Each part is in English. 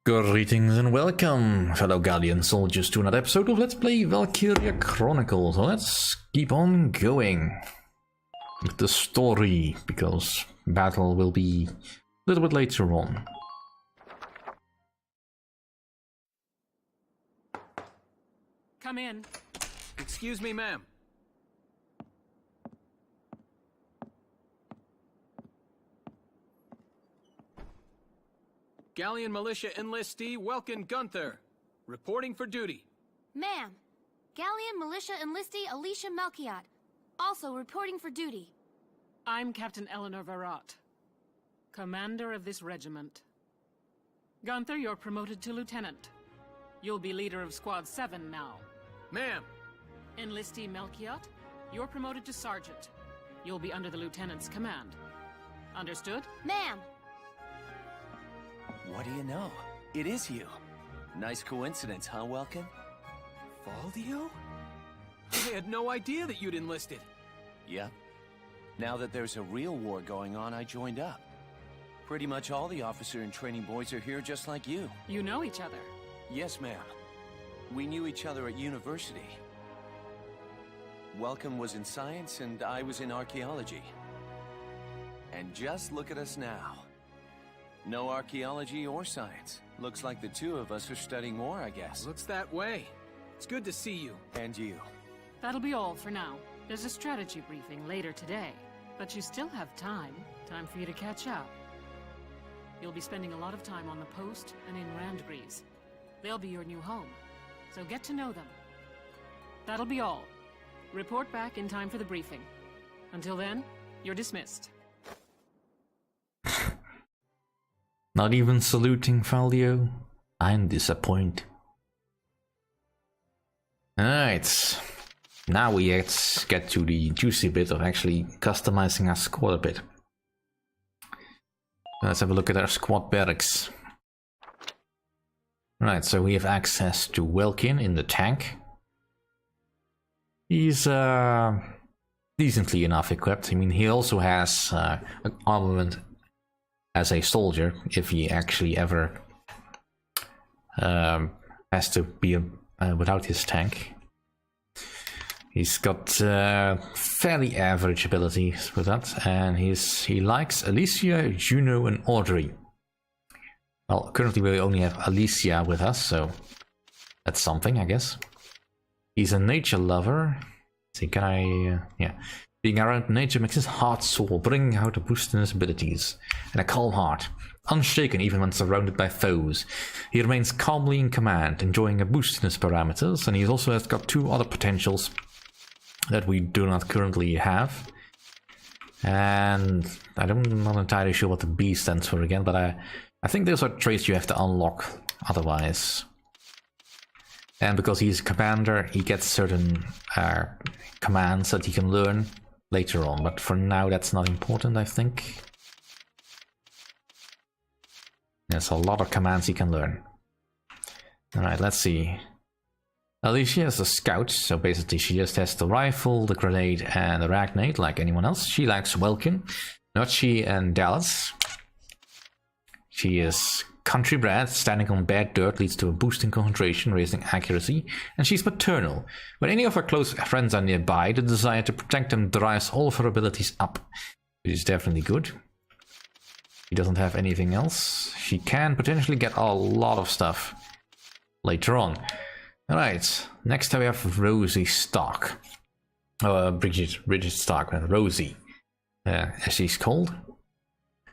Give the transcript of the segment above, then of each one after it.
Greetings and welcome, fellow Gallian soldiers, to another episode of Let's Play Valkyria Chronicles. So let's keep on going with the story, because battle will be a little bit later on. Come in. Excuse me, ma'am. Gallian militia enlistee Welkin Gunther, reporting for duty. Ma'am, Gallian militia enlistee Alicia Melchiot, also reporting for duty. I'm Captain Eleanor Varrot, commander of this regiment. Gunther, you're promoted to lieutenant. You'll be leader of Squad 7 now. Ma'am. Enlistee Melchiot, you're promoted to sergeant. You'll be under the lieutenant's command. Understood? Ma'am. What do you know? It is you. Nice coincidence, huh, Welkin? Valdio? I had no idea that you'd enlisted. Yep. Now that there's a real war going on, I joined up. Pretty much all the officer and training boys are here just like you. You know each other? Yes, ma'am. We knew each other at university. Welkin was in science and I was in archaeology. And just look at us now. No archaeology or science. Looks like the two of us are studying war, I guess. Looks that way. It's good to see you. And you. That'll be all for now. There's a strategy briefing later today. But you still have time. Time for you to catch up. You'll be spending a lot of time on the post and in Randgrees. They'll be your new home. So get to know them. That'll be all. Report back in time for the briefing. Until then, you're dismissed. Not even saluting Valdio? I'm disappointed. Alright, now we get to the juicy bit of actually customizing our squad a bit. Let's have a look at our squad barracks. Right, so we have access to Welkin in the tank. He's decently enough equipped. I mean, he also has armament as a soldier, if he actually ever has to be without his tank. He's got fairly average abilities with that, and he likes Alicia, Juno, and Audrey. Well, currently we only have Alicia with us, so that's something, I guess. He's a nature lover. See, can I... yeah. Being around nature makes his heart soar, bringing out a boost in his abilities. And a calm heart, unshaken even when surrounded by foes. He remains calmly in command, enjoying a boost in his parameters, and he also has got two other potentials that we do not currently have. And I'm not entirely sure what the B stands for again, but I think those are traits you have to unlock otherwise. And because he's a commander, he gets certain commands that he can learn later on, but for now that's not important, I think. There's a lot of commands he can learn. Alright, let's see. Alicia is a scout, so basically she just has the rifle, the grenade, and the ragnade like anyone else. She likes Welkin, Notchi, and Dallas. She is country bred, standing on bad dirt leads to a boost in concentration, raising accuracy, and she's maternal. When any of her close friends are nearby, the desire to protect them drives all of her abilities up, which is definitely good. She doesn't have anything else. She can potentially get a lot of stuff later on. Alright, next we have Rosie Stark. Bridget Stark, Rosie, as she's called.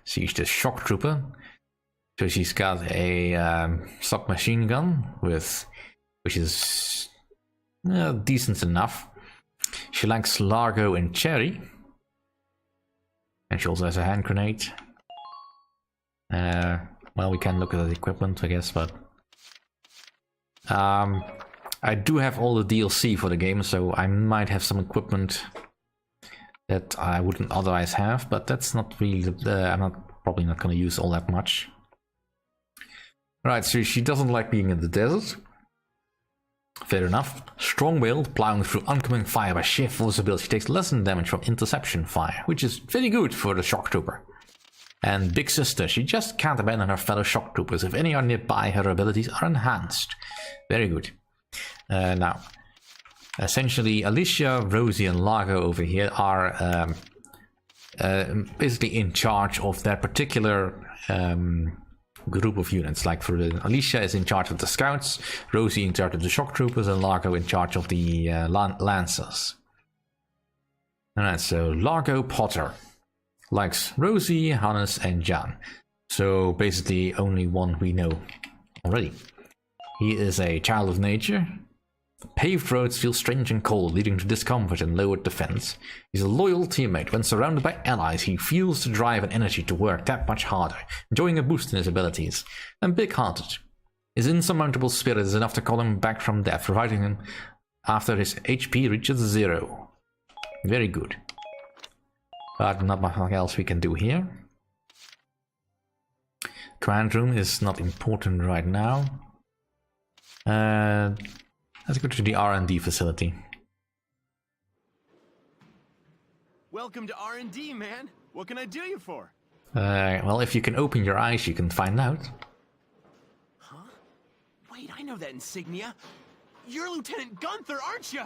She's the shock trooper. So she's got a submachine gun which is decent enough. She likes Largo and Cherry, and she also has a hand grenade. Well, we can look at the equipment, I guess, but I do have all the DLC for the game, so I might have some equipment that I wouldn't otherwise have, but that's not really. I'm probably not going to use all that much. Right, so she doesn't like being in the desert. Fair enough. Strong-willed, plowing through oncoming fire by sheer force ability, takes less than damage from interception fire, which is very good for the shock trooper. And Big Sister, she just can't abandon her fellow shock troopers. If any are nearby, her abilities are enhanced. Very good. Now, essentially, Alicia, Rosie, and Largo over here are basically in charge of their particular group of units. Like for Alicia is in charge of the scouts, Rosie in charge of the shock troopers, and Largo in charge of the lancers. Alright, so Largo Potter likes Rosie, Hannes, and Jan. So basically only one we know already. He is a child of nature. Paved roads feel strange and cold, leading to discomfort and lowered defense. He's a loyal teammate. When surrounded by allies, he feels the drive and energy to work that much harder, enjoying a boost in his abilities. And big-hearted. His insurmountable spirit is enough to call him back from death, reviving him after his HP reaches 0. Very good. But not much else we can do here. Command room is not important right now. Let's go to the R&D facility. Welcome to R&D, man. What can I do you for? Well, if you can open your eyes, you can find out. Huh? Wait, I know that insignia. You're Lieutenant Gunther, aren't you?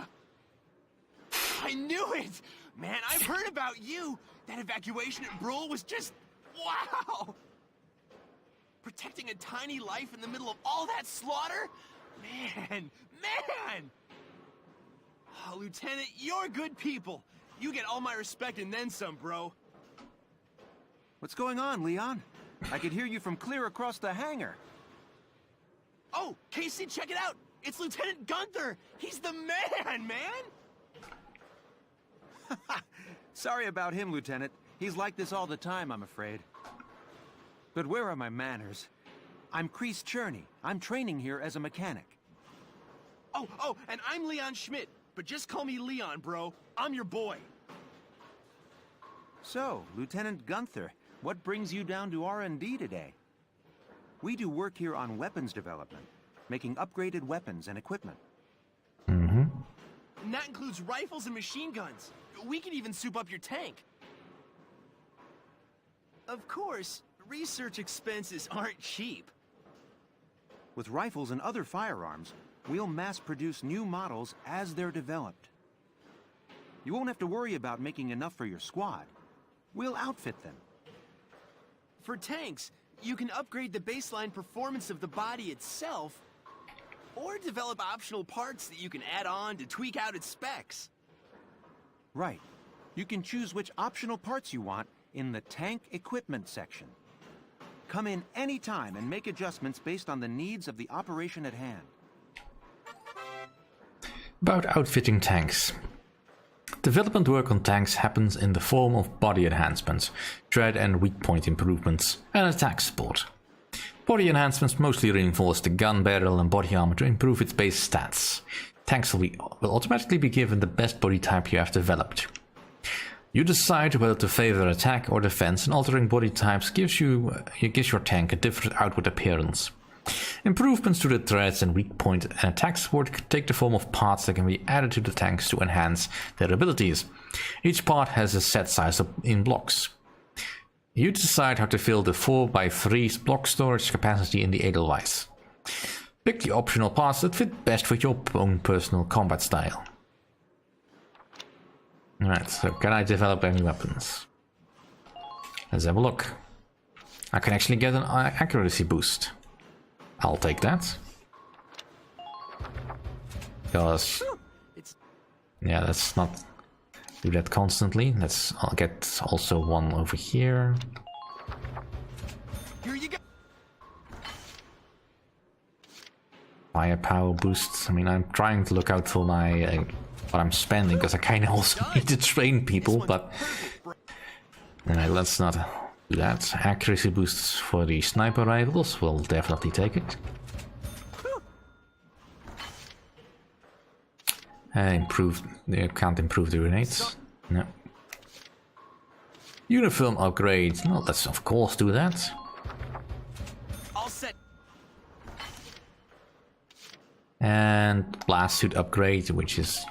I knew it! Man, I've heard about you! That evacuation at Brule was just... wow! Protecting a tiny life in the middle of all that slaughter? Man! Oh, Lieutenant, you're good people. You get all my respect and then some, bro. What's going on, Leon? I could hear you from clear across the hangar. Oh, Casey, check it out! It's Lieutenant Gunther! He's the man! Sorry about him, Lieutenant. He's like this all the time, I'm afraid. But where are my manners? I'm Kreese Cherney. I'm training here as a mechanic. Oh, and I'm Leon Schmidt. But just call me Leon, bro. I'm your boy. So, Lieutenant Gunther, what brings you down to R&D today? We do work here on weapons development, making upgraded weapons and equipment. And that includes rifles and machine guns. We can even soup up your tank. Of course, research expenses aren't cheap. With rifles and other firearms, we'll mass-produce new models as they're developed. You won't have to worry about making enough for your squad. We'll outfit them. For tanks, you can upgrade the baseline performance of the body itself, or develop optional parts that you can add on to tweak out its specs. Right. You can choose which optional parts you want in the tank equipment section. Come in any time and make adjustments based on the needs of the operation at hand. About outfitting tanks. Development work on tanks happens in the form of body enhancements, tread and weak point improvements, and attack support. Body enhancements mostly reinforce the gun barrel and body armor to improve its base stats. Tanks will automatically be given the best body type you have developed. You decide whether to favor attack or defense, and altering body types gives your tank a different outward appearance. Improvements to the treads and weak point and attack support can take the form of parts that can be added to the tanks to enhance their abilities. Each part has a set size in blocks. You decide how to fill the 4x3 block storage capacity in the Edelweiss. Pick the optional parts that fit best with your own personal combat style. Alright, so can I develop any weapons? Let's have a look. I can actually get an accuracy boost. I'll take that. Because... yeah, let's not do that constantly. I'll get also one over here. Here you go. Firepower boosts. I mean, I'm trying to look out for my what I'm spending, because I kind of also need to train people, but anyway, let's not do that. Accuracy boosts for the sniper rifles, we'll definitely take it. Can't improve the grenades. No. Uniform upgrade. No, let's of course do that. All set. And blast suit upgrade, which is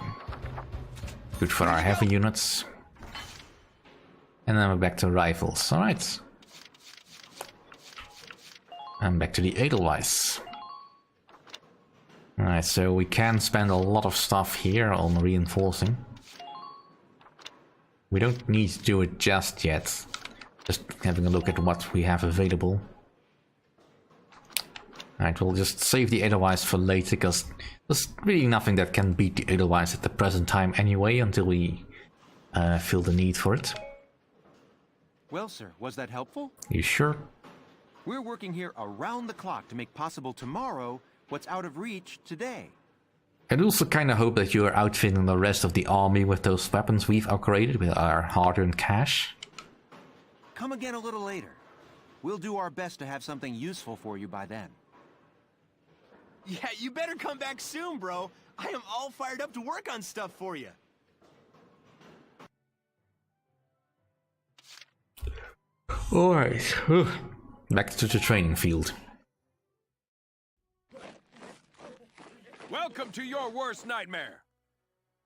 good for our heavy units. And then we're back to rifles. Alright. And back to the Edelweiss. Alright, so we can spend a lot of stuff here on reinforcing. We don't need to do it just yet. Just having a look at what we have available. Alright, we'll just save the Edelweiss for later, because there's really nothing that can beat the Edelweiss at the present time anyway, until we feel the need for it. Well, sir, was that helpful? You sure? We're working here around the clock to make possible tomorrow what's out of reach today. I'd also kind of hope that you are outfitting the rest of the army with those weapons we've upgraded with our hard-earned cash. Come again a little later. We'll do our best to have something useful for you by then. Yeah, you better come back soon, bro. I am all fired up to work on stuff for you. Alright, back to the training field. Welcome to your worst nightmare.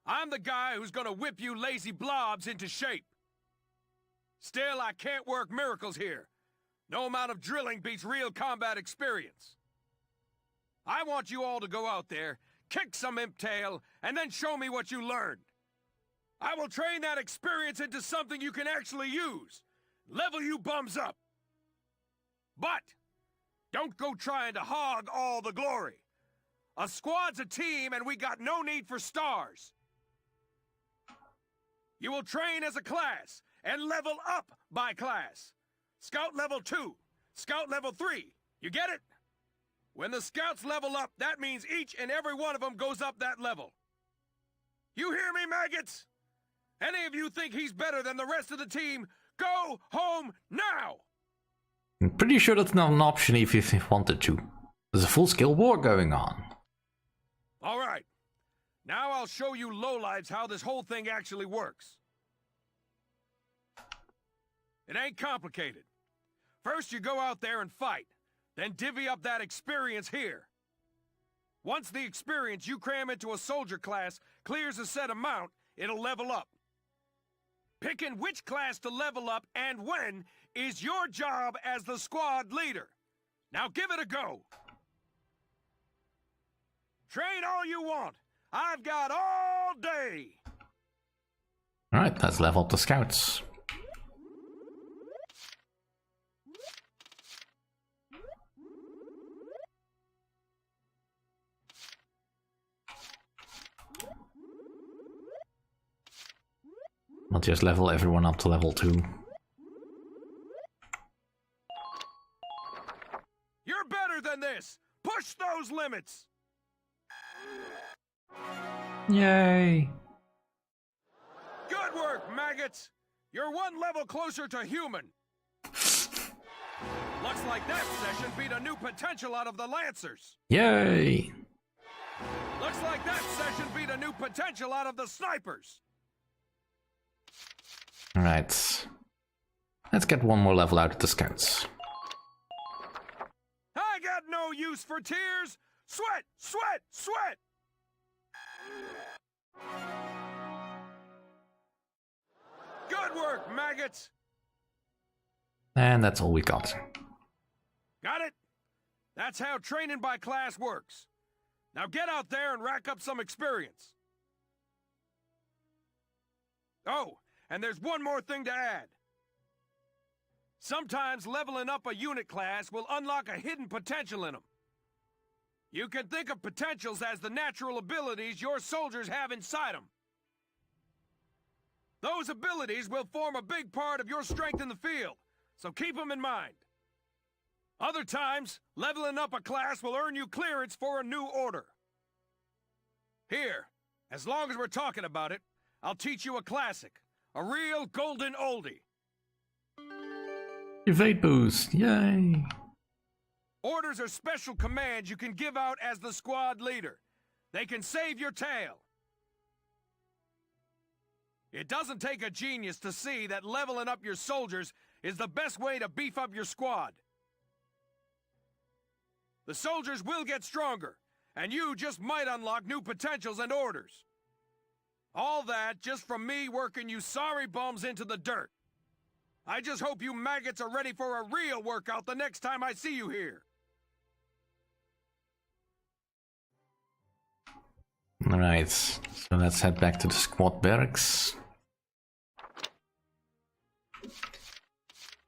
I'm the guy who's gonna whip you lazy blobs into shape. Still, I can't work miracles here. No amount of drilling beats real combat experience. I want you all to go out there, kick some imp tail, and then show me what you learned. I will train that experience into something you can actually use. Level you bums up. But don't go trying to hog all the glory. A squad's a team, and we got no need for stars. You will train as a class, and level up by class. Scout level 2, Scout level 3. You get it? When the scouts level up, that means each and every one of them goes up that level. You hear me, maggots? Any of you think he's better than the rest of the team? Go home now! I'm pretty sure that's not an option if you wanted to. There's a full-scale war going on. All right. Now I'll show you lowlives how this whole thing actually works. It ain't complicated. First you go out there and fight, then divvy up that experience here. Once the experience you cram into a soldier class clears a set amount, it'll level up. Picking which class to level up and when is your job as the squad leader. Now give it a go. Train all you want. I've got all day. Alright, let's level up the scouts. I'll just level everyone up to level 2. You're better than this. Push those limits. Yay! Good work, maggots. You're one level closer to human. Looks like that session beat a new potential out of the Lancers. Yay! Looks like that session beat a new potential out of the snipers. Alright. Let's get one more level out of the scouts. I got no use for tears. Sweat, sweat, sweat. Good work, maggots. And that's all we got. Got it? That's how training by class works. Now get out there and rack up some experience. Oh, and there's one more thing to add. Sometimes leveling up a unit class will unlock a hidden potential in them. You can think of potentials as the natural abilities your soldiers have inside them. Those abilities will form a big part of your strength in the field, so keep them in mind. Other times, leveling up a class will earn you clearance for a new order. Here, as long as we're talking about it, I'll teach you a classic. A real golden oldie. Evade boost, yay! Orders are special commands you can give out as the squad leader. They can save your tail. It doesn't take a genius to see that leveling up your soldiers is the best way to beef up your squad. The soldiers will get stronger, and you just might unlock new potentials and orders. All that just from me working you sorry bums into the dirt. I just hope you maggots are ready for a real workout the next time I see you here. Alright, so let's head back to the squad barracks.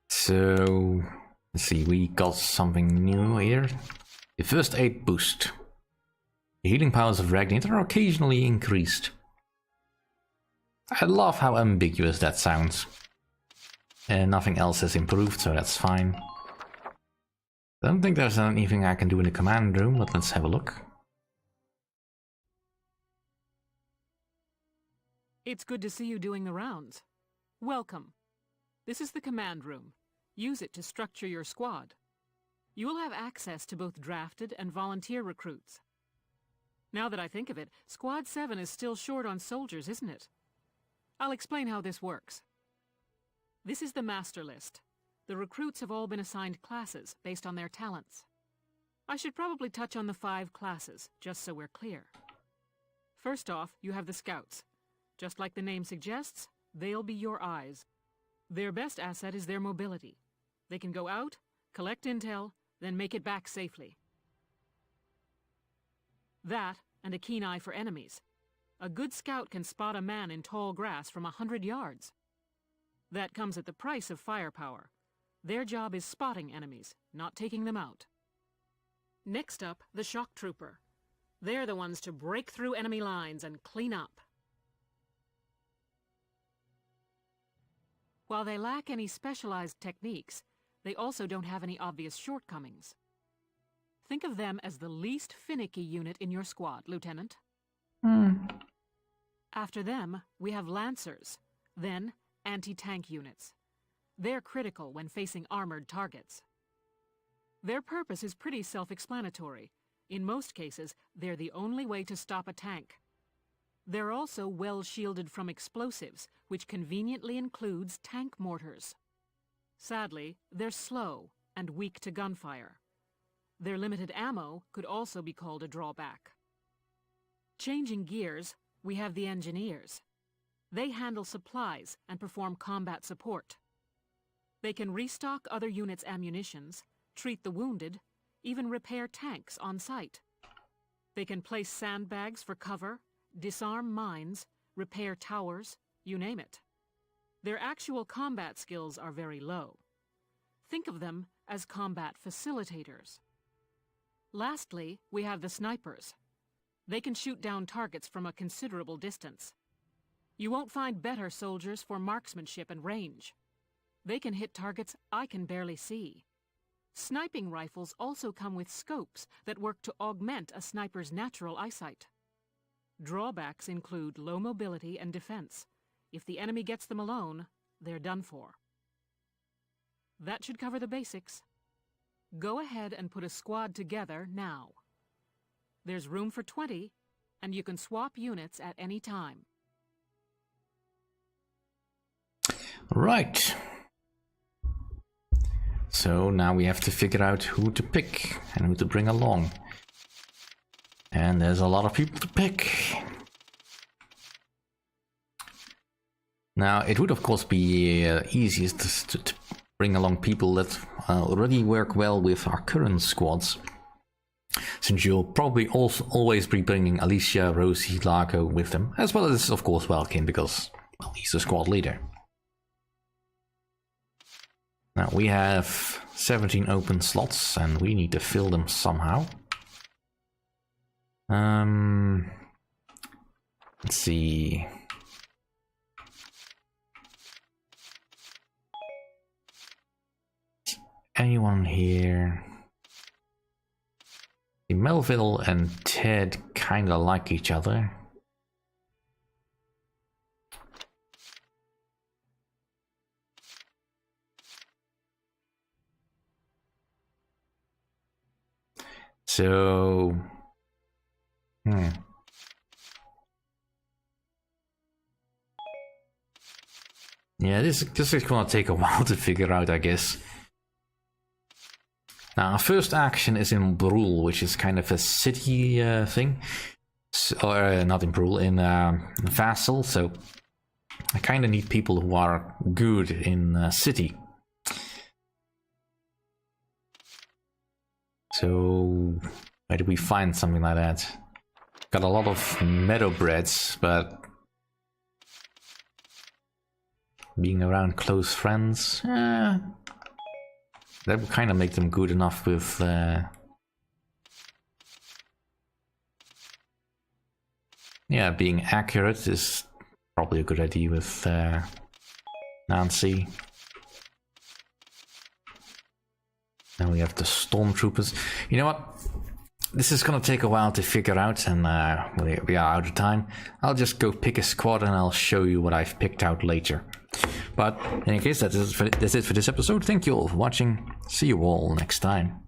So, let's see, we got something new here. The first aid boost. The healing powers of Ragnator are occasionally increased. I love how ambiguous that sounds. And nothing else has improved, so that's fine. I don't think there's anything I can do in the command room, but let's have a look. It's good to see you doing the rounds. Welcome. This is the command room. Use it to structure your squad. You will have access to both drafted and volunteer recruits. Now that I think of it, Squad 7 is still short on soldiers, isn't it? I'll explain how this works. This is the master list. The recruits have all been assigned classes based on their talents. I should probably touch on the 5 classes, just so we're clear. First off, you have the scouts. Just like the name suggests, they'll be your eyes. Their best asset is their mobility. They can go out, collect intel, then make it back safely. That, and a keen eye for enemies. A good scout can spot a man in tall grass from 100 yards. That comes at the price of firepower. Their job is spotting enemies, not taking them out. Next up, the shock trooper. They're the ones to break through enemy lines and clean up. While they lack any specialized techniques, they also don't have any obvious shortcomings. Think of them as the least finicky unit in your squad, Lieutenant. After them, we have Lancers, then anti-tank units. They're critical when facing armored targets. Their purpose is pretty self-explanatory. In most cases, they're the only way to stop a tank. They're also well shielded from explosives, which conveniently includes tank mortars. Sadly, they're slow and weak to gunfire. Their limited ammo could also be called a drawback. Changing gears, we have the engineers. They handle supplies and perform combat support. They can restock other units' ammunitions, treat the wounded, even repair tanks on site. They can place sandbags for cover, disarm mines, repair towers, you name it. Their actual combat skills are very low. Think of them as combat facilitators. Lastly, we have the snipers. They can shoot down targets from a considerable distance. You won't find better soldiers for marksmanship and range. They can hit targets I can barely see. Sniping rifles also come with scopes that work to augment a sniper's natural eyesight. Drawbacks include low mobility and defense. If the enemy gets them alone, they're done for. That should cover the basics. Go ahead and put a squad together now. There's room for 20, and you can swap units at any time. Right. So now we have to figure out who to pick and who to bring along. And there's a lot of people to pick. Now, it would of course be easiest to bring along people that already work well with our current squads. Since you'll probably also always be bringing Alicia, Rosie, Largo with them, as well as of course Welkin, because well, he's the squad leader. Now we have 17 open slots and we need to fill them somehow. Let's see. Anyone here? Melville and Ted kinda like each other. So, yeah, this is gonna take a while to figure out, I guess. Now, our first action is in Brule, which is kind of a city thing. Or not in Brule, in Vassal, so I kind of need people who are good in city. So, where do we find something like that? Got a lot of meadowbreds, but being around close friends, that would kind of make them good enough with yeah, being accurate is probably a good idea with Nancy. Now we have the stormtroopers. You know what? This is gonna take a while to figure out, and we are out of time. I'll just go pick a squad and I'll show you what I've picked out later. But in any case, that's it for this episode. Thank you all for watching. See you all next time.